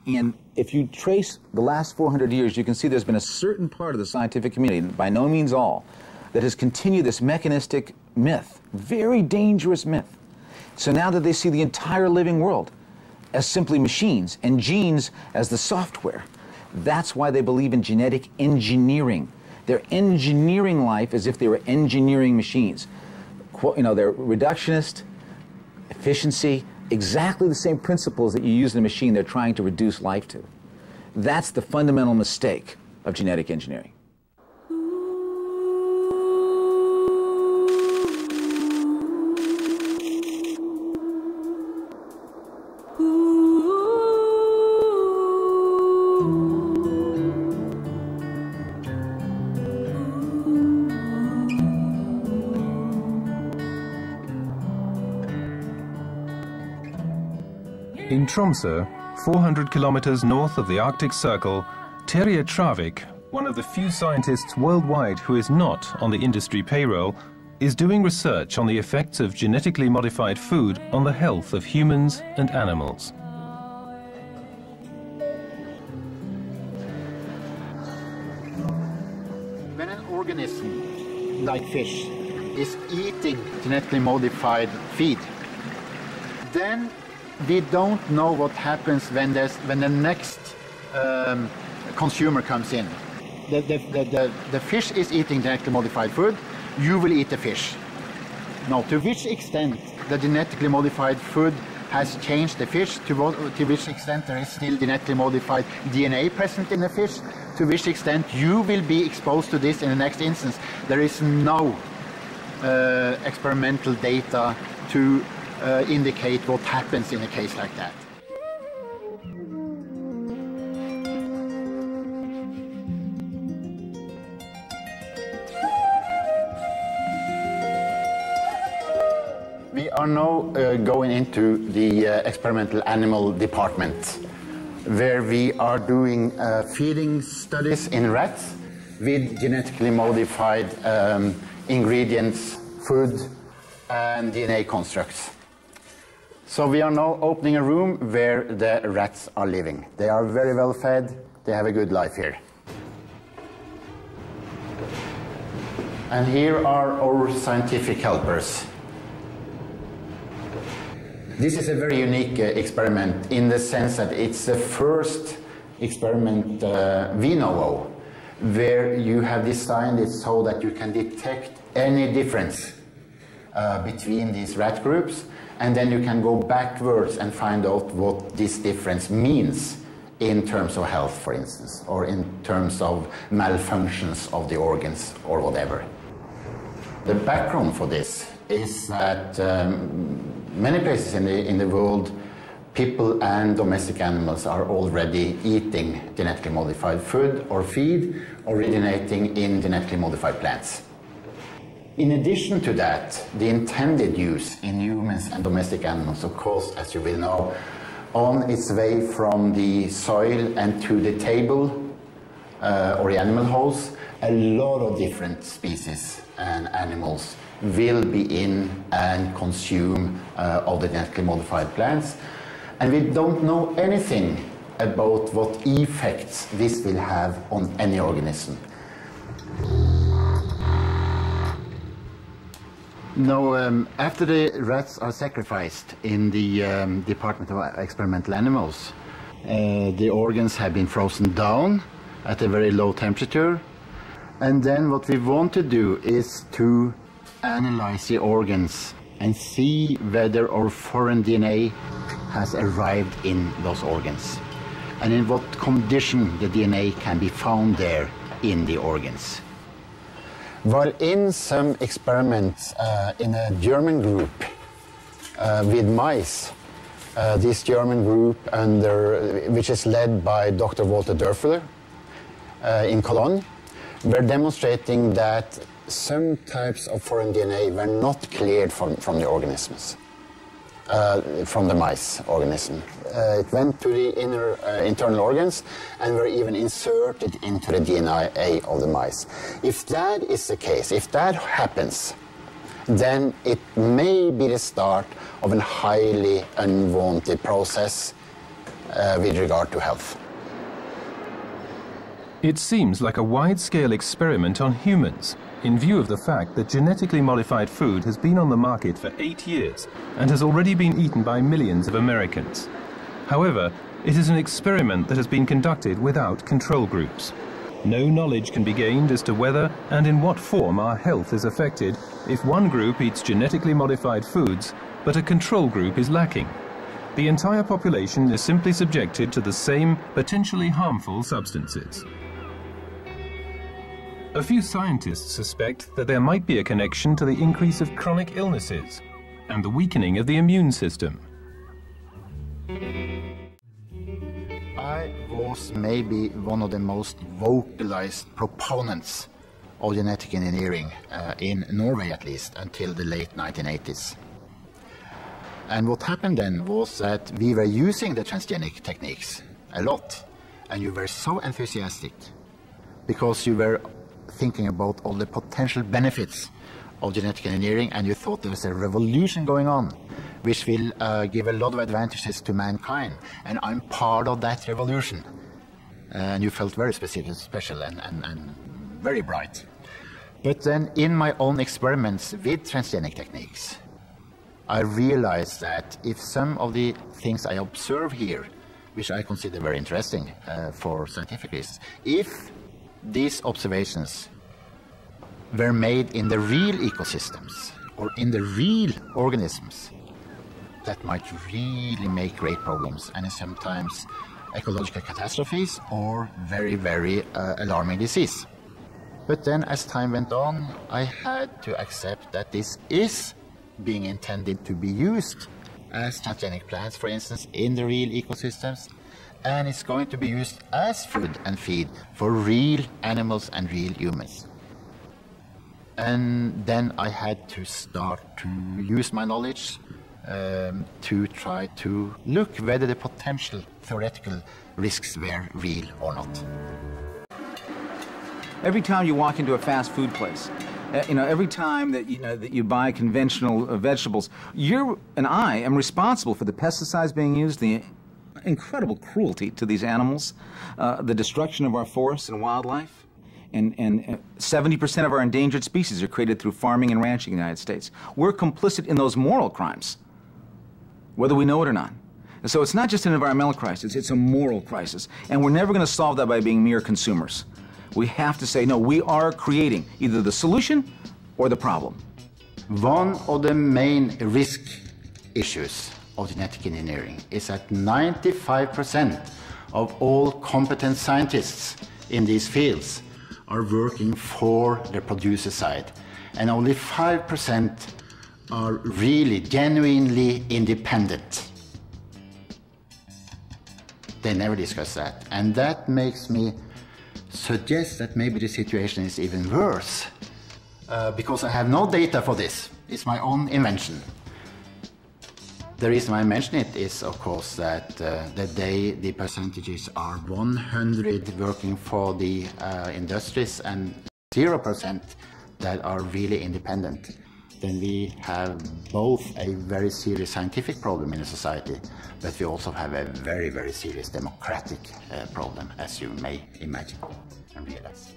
And if you trace the last 400 years, you can see there's been a certain part of the scientific community, by no means all, that has continued this mechanistic myth, very dangerous myth. So now that they see the entire living world as simply machines and genes as the software, that's why they believe in genetic engineering. They're engineering life as if they were engineering machines. You know, they're reductionist, efficiency, exactly the same principles that you use in a machine they're trying to reduce life to. That's the fundamental mistake of genetic engineering. In Tromsø, 400 kilometers north of the Arctic Circle, Terje Travik, one of the few scientists worldwide who is not on the industry payroll, is doing research on the effects of genetically modified food on the health of humans and animals. When an organism, like fish, is eating genetically modified feed, then we don't know what happens when the next consumer comes in. The fish is eating genetically modified food, you will eat the fish. Now, to which extent the genetically modified food has changed the fish, to which extent there is still genetically modified DNA present in the fish, to which extent you will be exposed to this in the next instance, there is no experimental data to indicate what happens in a case like that. We are now going into the experimental animal department, where we are doing feeding studies in rats with genetically modified ingredients, food, and DNA constructs. So we are now opening a room where the rats are living. They are very well fed, they have a good life here. And here are our scientific helpers. This is a very unique experiment in the sense that it's the first experiment we know of, where you have designed it so that you can detect any difference between these rat groups, and then you can go backwards and find out what this difference means in terms of health, for instance, or in terms of malfunctions of the organs or whatever. The background for this is that many places in the world, people and domestic animals are already eating genetically modified food or feed originating in genetically modified plants. In addition to that, the intended use in humans and domestic animals, of course, as you will know, on its way from the soil and to the table or the animal house, a lot of different species and animals will be in and consume all the genetically modified plants. And we don't know anything about what effects this will have on any organism. No, after the rats are sacrificed in the Department of Experimental Animals, the organs have been frozen down at a very low temperature. And then what we want to do is to analyze the organs and see whether our foreign DNA has arrived in those organs, and in what condition the DNA can be found there in the organs. While in some experiments in a German group with mice, this German group, which is led by Dr. Walter Dörfler in Cologne, were demonstrating that some types of foreign DNA were not cleared from the organisms, from the mice organism. It went to the internal organs and were even inserted into the DNA of the mice. If that is the case, if that happens, then it may be the start of a highly unwanted process with regard to health. It seems like a wide-scale experiment on humans, in view of the fact that genetically modified food has been on the market for 8 years and has already been eaten by millions of Americans. However, it is an experiment that has been conducted without control groups. No knowledge can be gained as to whether and in what form our health is affected if one group eats genetically modified foods, but a control group is lacking. The entire population is simply subjected to the same potentially harmful substances. A few scientists suspect that there might be a connection to the increase of chronic illnesses and the weakening of the immune system. I was maybe one of the most vocalized proponents of genetic engineering, in Norway at least, until the late 1980s. And what happened then was that we were using the transgenic techniques a lot, and you were so enthusiastic because you were thinking about all the potential benefits of genetic engineering, and you thought there was a revolution going on which will give a lot of advantages to mankind, and I'm part of that revolution. And you felt very special and very bright. But then in my own experiments with transgenic techniques, I realized that if some of the things I observe here, which I consider very interesting for scientific reasons, if these observations were made in the real ecosystems or in the real organisms, that might really make great problems, and sometimes ecological catastrophes or very, very alarming disease. But then as time went on, I had to accept that this is being intended to be used as transgenic plants, for instance, in the real ecosystems, and it's going to be used as food and feed for real animals and real humans. And then I had to start to use my knowledge to try to look whether the potential theoretical risks were real or not. Every time you walk into a fast food place, every time that you buy conventional vegetables, you and I am responsible for the pesticides being used, the incredible cruelty to these animals, the destruction of our forests and wildlife. And 70% of our endangered species are created through farming and ranching in the United States. We're complicit in those moral crimes, whether we know it or not. And so it's not just an environmental crisis, it's a moral crisis. And we're never going to solve that by being mere consumers. We have to say, no, we are creating either the solution or the problem. One of the main risk issues of genetic engineering is that 95% of all competent scientists in these fields are working for the producer side, and only 5% are really genuinely independent. They never discuss that, and that makes me suggest that maybe the situation is even worse, because I have no data for this. It's my own invention. The reason I mention it is, of course, that the percentages are 100 working for the industries and 0% that are really independent. Then we have both a very serious scientific problem in a society, but we also have a very, very serious democratic problem, as you may imagine and realize.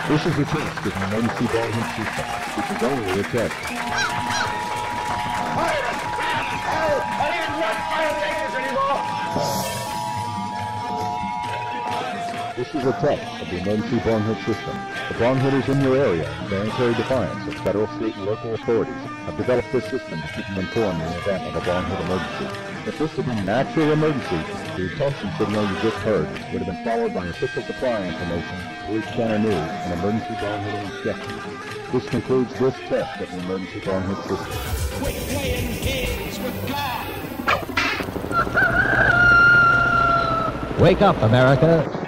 This is a test of an emergency ballroom system, which is only a test. This is a test of the emergency barn hood system. The barn hood is in your area. Sanitary defiance of federal, state, and local authorities have developed this system to keep them informed in the event of a barn hood emergency. If this had been an actual emergency, the attention signal you just heard would have been followed by official supply information, police channel news, and emergency barn hood inspection. This concludes this test of the emergency barn hood system. Quit playing games with God! Wake up, America.